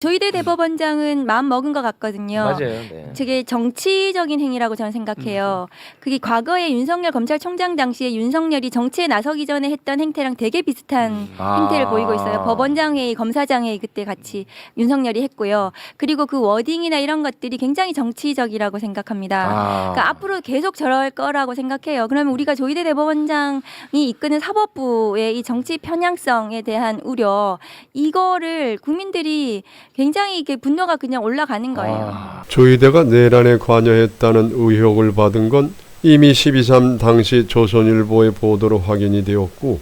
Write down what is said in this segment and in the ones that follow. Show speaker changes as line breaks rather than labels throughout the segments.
조희대 대법원장은 마음 먹은 것 같거든요.
맞아요. 네.
되게 정치적인 행위라고 저는 생각해요. 그게 과거에 윤석열 검찰총장 당시에 윤석열이 정치에 나서기 전에 했던 행태랑 되게 비슷한 행태를 보이고 있어요. 법원장 회의, 검사장 회의 그때 같이 윤석열이 했고요. 그리고 그 워딩이나 이런 것들이 굉장히 정치적이라고 생각합니다. 그러니까 앞으로 계속 저럴 거라고 생각해요. 그러면 우리가 조희대 대법원장이 이끄는 사법부의 이 정치 편향성에 대한 우려, 이거를 국민들이 굉장히 이게 분노가 그냥 올라가는 거예요.
조희대가 내란에 관여했다는 의혹을 받은 건 이미 12.3 당시 조선일보의 보도로 확인이 되었고,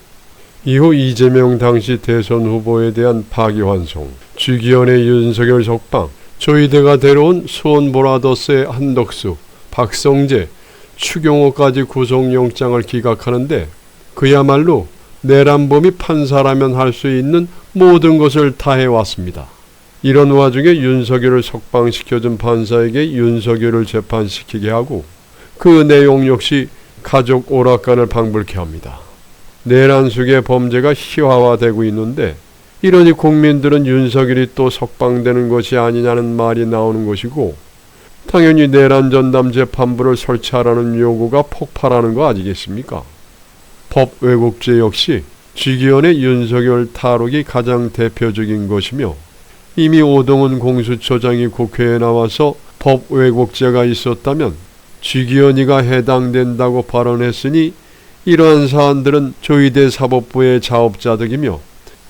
이후 이재명 당시 대선 후보에 대한 파기환송, 주기현의 윤석열 석방, 조희대가 데려온 수원보라더스의 한덕수, 박성재, 추경호까지 구속영장을 기각하는데 그야말로 내란범이 판사라면 할 수 있는 모든 것을 다해왔습니다. 이런 와중에 윤석열을 석방시켜준 판사에게 윤석열을 재판시키게 하고 그 내용 역시 가족 오락관을 방불케 합니다. 내란 속의 범죄가 희화화되고 있는데 이러니 국민들은 윤석열이 또 석방되는 것이 아니냐는 말이 나오는 것이고, 당연히 내란 전담 재판부를 설치하라는 요구가 폭발하는 거 아니겠습니까? 법 왜곡죄 역시 주기현의 윤석열 탈옥이 가장 대표적인 것이며, 이미 오동훈 공수처장이 국회에 나와서 법 왜곡죄가 있었다면 주기현이가 해당된다고 발언했으니 이러한 사안들은 조희대 사법부의 자업자득이며,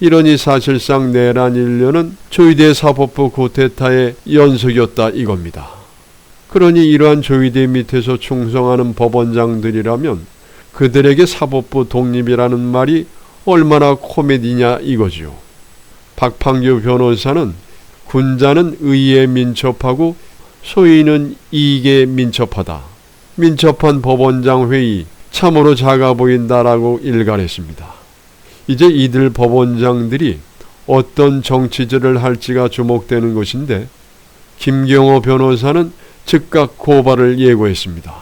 이러니 사실상 내란 일련은 조희대 사법부 쿠데타의 연속이었다 이겁니다. 그러니 이러한 조희대 밑에서 충성하는 법원장들이라면 그들에게 사법부 독립이라는 말이 얼마나 코미디냐 이거지요. 박판규 변호사는 군자는 의에 민첩하고 소인은 이익에 민첩하다. 민첩한 법원장 회의 참으로 작아 보인다라고 일갈했습니다. 이제 이들 법원장들이 어떤 정치질을 할지가 주목되는 것인데, 김경호 변호사는 즉각 고발을 예고했습니다.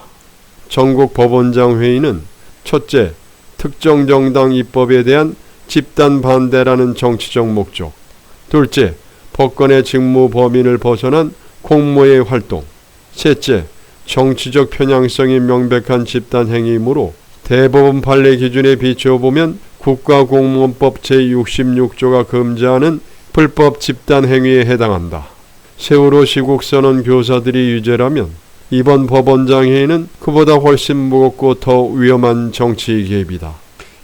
전국 법원장 회의는 첫째, 특정 정당 입법에 대한 집단 반대라는 정치적 목적, 둘째, 법권의 직무 범위를 벗어난 공모의 활동, 셋째, 정치적 편향성이 명백한 집단 행위이므로 대법원 판례 기준에 비춰보면 국가공무원법 제66조가 금지하는 불법 집단 행위에 해당한다. 세월호 시국선언 교사들이 유죄라면 이번 법원장 회의는 그보다 훨씬 무겁고 더 위험한 정치 개입이다.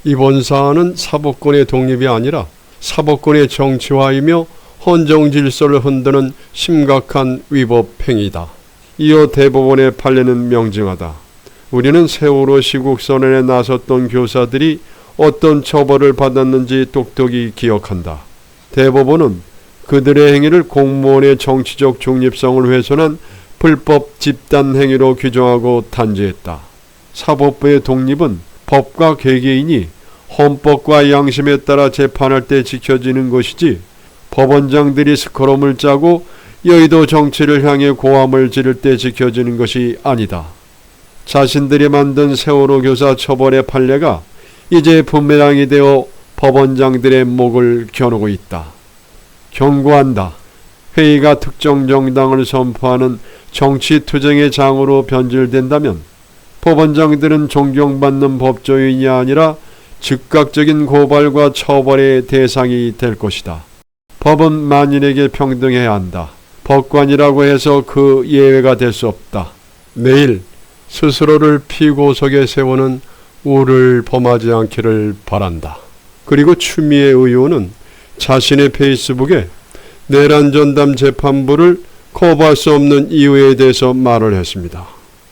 이번 사안은 사법권의 독립이 아니라 사법권의 정치화이며 헌정 질서를 흔드는 심각한 위법 행위다. 이어 대법원의 판례는 명징하다. 우리는 세월호 시국선언에 나섰던 교사들이 어떤 처벌을 받았는지 똑똑히 기억한다. 대법원은 그들의 행위를 공무원의 정치적 중립성을 훼손한 불법 집단 행위로 규정하고 단죄했다. 사법부의 독립은 법과 개개인이 헌법과 양심에 따라 재판할 때 지켜지는 것이지, 법원장들이 스크럼을 짜고 여의도 정치를 향해 고함을 지를 때 지켜지는 것이 아니다. 자신들이 만든 세월호 교사 처벌의 판례가 이제 부메랑이 되어 법원장들의 목을 겨누고 있다. 경고한다. 회의가 특정 정당을 선포하는 정치투쟁의 장으로 변질된다면 법원장들은 존경받는 법조인이 아니라 즉각적인 고발과 처벌의 대상이 될 것이다. 법은 만인에게 평등해야 한다. 법관이라고 해서 그 예외가 될 수 없다. 매일 스스로를 피고석에 세우는 우를 범하지 않기를 바란다. 그리고 추미애 의원은 자신의 페이스북에 내란 전담 재판부를 거부할 수 없는 이유에 대해서 말을 했습니다.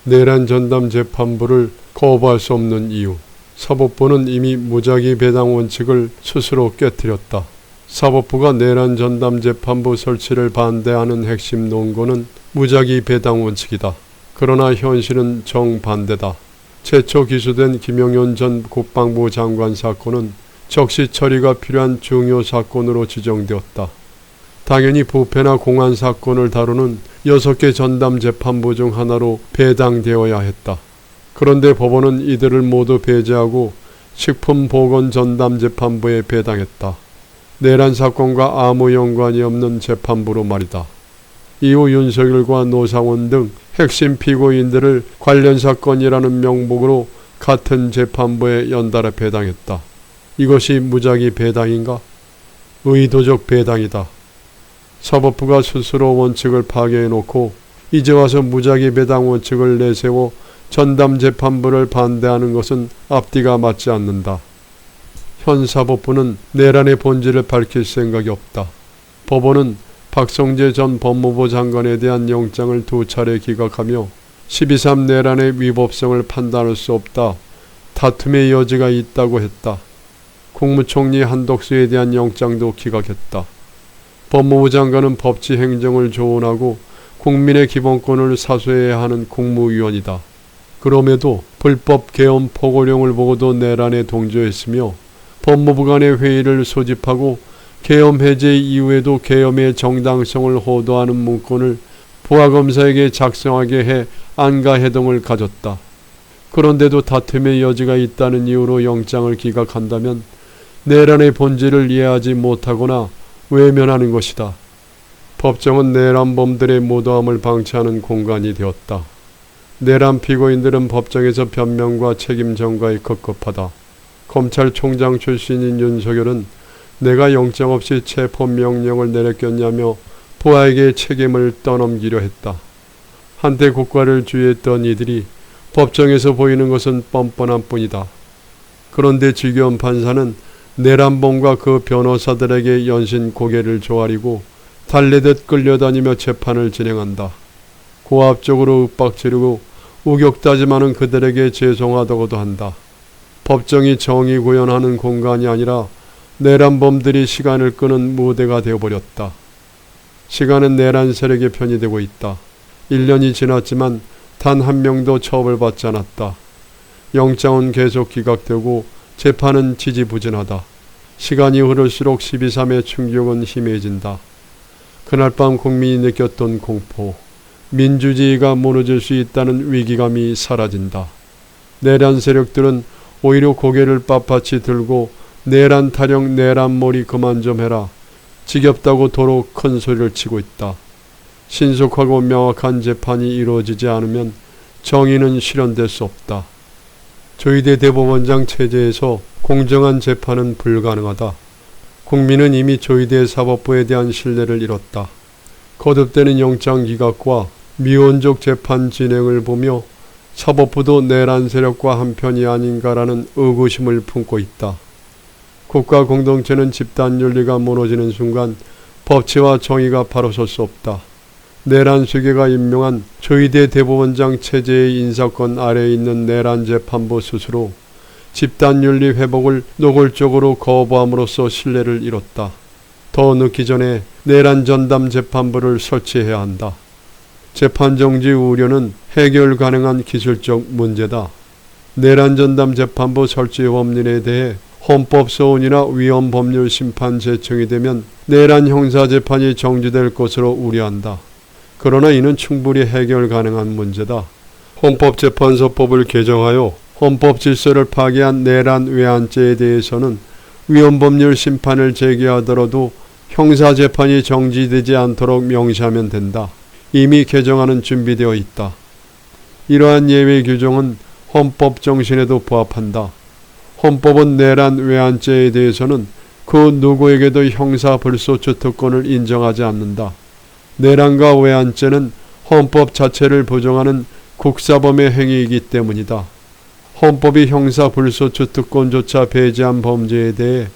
내란 전담 재판부를 거부할 수 없는 이유. 사법부는 이미 무작위 배당 원칙을 스스로 깨뜨렸다. 사법부가 내란 전담 재판부 설치를 반대하는 핵심 논거는 무작위 배당 원칙이다. 그러나 현실은 정반대다. 최초 기소된 김용현 전 국방부 장관 사건은 적시 처리가 필요한 중요 사건으로 지정되었다. 당연히 부패나 공안 사건을 다루는 6개 전담 재판부 중 하나로 배당되어야 했다. 그런데 법원은 이들을 모두 배제하고 식품보건 전담 재판부에 배당했다. 내란 사건과 아무 연관이 없는 재판부로 말이다. 이후 윤석열과 노상원 등 핵심 피고인들을 관련 사건이라는 명목으로 같은 재판부에 연달아 배당했다. 이것이 무작위 배당인가? 의도적 배당이다. 사법부가 스스로 원칙을 파괴해놓고 이제 와서 무작위 배당 원칙을 내세워 전담 재판부를 반대하는 것은 앞뒤가 맞지 않는다. 현 사법부는 내란의 본질을 밝힐 생각이 없다. 법원은 박성재 전 법무부 장관에 대한 영장을 2차례 기각하며 12.3 내란의 위법성을 판단할 수 없다. 다툼의 여지가 있다고 했다. 국무총리 한덕수에 대한 영장도 기각했다. 법무부 장관은 법치 행정을 조언하고 국민의 기본권을 사수해야 하는 국무위원이다. 그럼에도 불법 계엄 포고령을 보고도 내란에 동조했으며 법무부 간의 회의를 소집하고 계엄 해제 이후에도 계엄의 정당성을 호도하는 문건을 부하검사에게 작성하게 해 안가해동을 가졌다. 그런데도 다툼의 여지가 있다는 이유로 영장을 기각한다면 내란의 본질을 이해하지 못하거나 외면하는 것이다. 법정은 내란범들의 무도함을 방치하는 공간이 되었다. 내란 피고인들은 법정에서 변명과 책임 전가에 급급하다. 검찰총장 출신인 윤석열은 내가 영장 없이 체포명령을 내렸겠냐며 부하에게 책임을 떠넘기려 했다. 한때 국가를 주의했던 이들이 법정에서 보이는 것은 뻔뻔한 뿐이다. 그런데 지규현 판사는 내란범과 그 변호사들에게 연신 고개를 조아리고 달래듯 끌려다니며 재판을 진행한다. 고압적으로 윽박지르고 우격다짐하는 그들에게 죄송하다고도 한다. 법정이 정의 구현하는 공간이 아니라 내란범들이 시간을 끄는 무대가 되어버렸다. 시간은 내란 세력의 편이 되고 있다. 1년이 지났지만 단 한 명도 처벌받지 않았다. 영장은 계속 기각되고 재판은 지지부진하다. 시간이 흐를수록 12.3의 충격은 심해진다. 그날 밤 국민이 느꼈던 공포, 민주주의가 무너질 수 있다는 위기감이 사라진다. 내란 세력들은 오히려 고개를 빳빳이 들고 내란 타령 내란몰이 그만 좀 해라. 지겹다고 도로 큰 소리를 치고 있다. 신속하고 명확한 재판이 이루어지지 않으면 정의는 실현될 수 없다. 조희대 대법원장 체제에서 공정한 재판은 불가능하다. 국민은 이미 조희대 사법부에 대한 신뢰를 잃었다. 거듭되는 영장 기각과 미온적 재판 진행을 보며 사법부도 내란 세력과 한편이 아닌가라는 의구심을 품고 있다. 국가 공동체는 집단 윤리가 무너지는 순간 법치와 정의가 바로 설 수 없다. 내란 세계가 임명한 조희대 대법원장 체제의 인사권 아래에 있는 내란 재판부 스스로 집단 윤리 회복을 노골적으로 거부함으로써 신뢰를 잃었다. 더 늦기 전에 내란 전담 재판부를 설치해야 한다. 재판 정지 우려는 해결 가능한 기술적 문제다. 내란 전담 재판부 설치 법률에 대해 헌법 소원이나 위헌 법률 심판 제청이 되면 내란 형사 재판이 정지될 것으로 우려한다. 그러나 이는 충분히 해결 가능한 문제다. 헌법재판소법을 개정하여 헌법 질서를 파괴한 내란 외환죄에 대해서는 위헌 법률 심판을 제기하더라도 형사 재판이 정지되지 않도록 명시하면 된다. 이미 개정안은 준비되어 있다. 이러한 예외 규정은 헌법 정신에도 부합한다. 헌법은 내란 외환죄에 대해서는 그 누구에게도 형사 불소추 특권을 인정하지 않는다. 내란과 외환죄는 헌법 자체를 부정하는 국사범의 행위이기 때문이다. 헌법이 형사 불소추 특권조차 배제한 범죄에 대해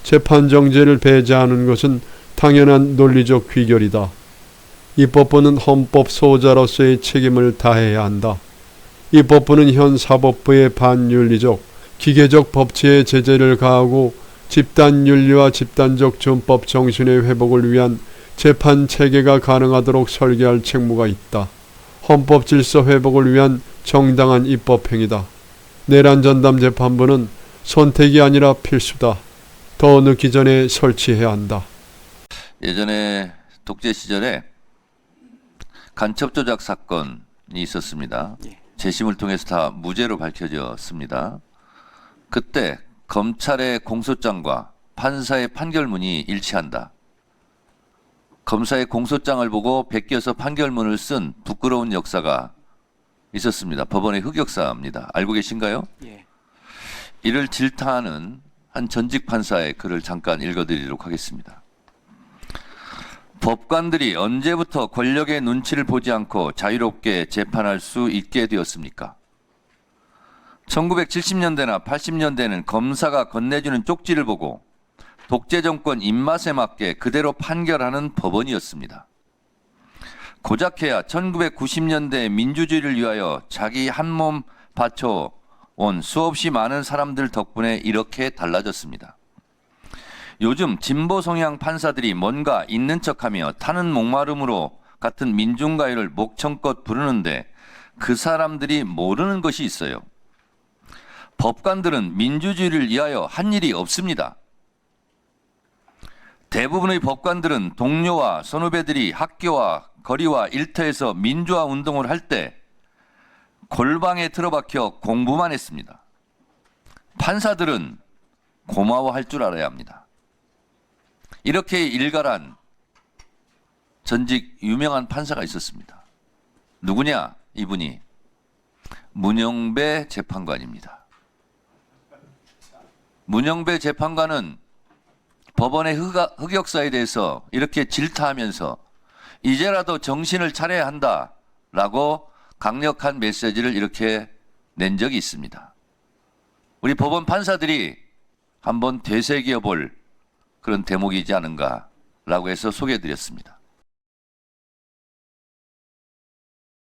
재판 정지를 배제하는 것은 당연한 논리적 귀결이다. 입법부는 헌법 소호자로서의 책임을 다해야 한다. 입법부는 현 사법부의 반윤리적, 기계적 법치에 제재를 가하고 집단윤리와 집단적 준법 정신의 회복을 위한 재판 체계가 가능하도록 설계할 책무가 있다. 헌법 질서 회복을 위한 정당한 입법행위다. 내란 전담 재판부는 선택이 아니라 필수다. 더 늦기 전에 설치해야 한다.
예전에 독재 시절에 간첩 조작 사건이 있었습니다. 재심을 통해서 다 무죄로 밝혀졌습니다. 그때 검찰의 공소장과 판사의 판결문이 일치한다. 검사의 공소장을 보고 베껴서 판결문을 쓴 부끄러운 역사가 있었습니다. 법원의 흑역사입니다. 알고 계신가요?
예.
이를 질타하는 한 전직 판사의 글을 잠깐 읽어드리도록 하겠습니다. 법관들이 언제부터 권력의 눈치를 보지 않고 자유롭게 재판할 수 있게 되었습니까? 1970년대나 80년대는 검사가 건네주는 쪽지를 보고 독재 정권 입맛에 맞게 그대로 판결하는 법원이었습니다. 고작해야 1990년대 민주주의를 위하여 자기 한몸 바쳐온 수없이 많은 사람들 덕분에 이렇게 달라졌습니다. 요즘 진보 성향 판사들이 뭔가 있는 척하며 타는 목마름으로 같은 민중가요를 목청껏 부르는데 그 사람들이 모르는 것이 있어요. 법관들은 민주주의를 위하여 한 일이 없습니다. 대부분의 법관들은 동료와 선후배들이 학교와 거리와 일터에서 민주화 운동을 할 때 골방에 틀어박혀 공부만 했습니다. 판사들은 고마워할 줄 알아야 합니다. 이렇게 일갈한 전직 유명한 판사가 있었습니다. 누구냐? 이분이 문영배 재판관입니다. 문영배 재판관은 법원의 흑역사에 대해서 이렇게 질타하면서 이제라도 정신을 차려야 한다라고 강력한 메시지를 이렇게 낸 적이 있습니다. 우리 법원 판사들이 한번 되새겨 볼 그런 대목이지 않은가라고 해서 소개해드렸습니다.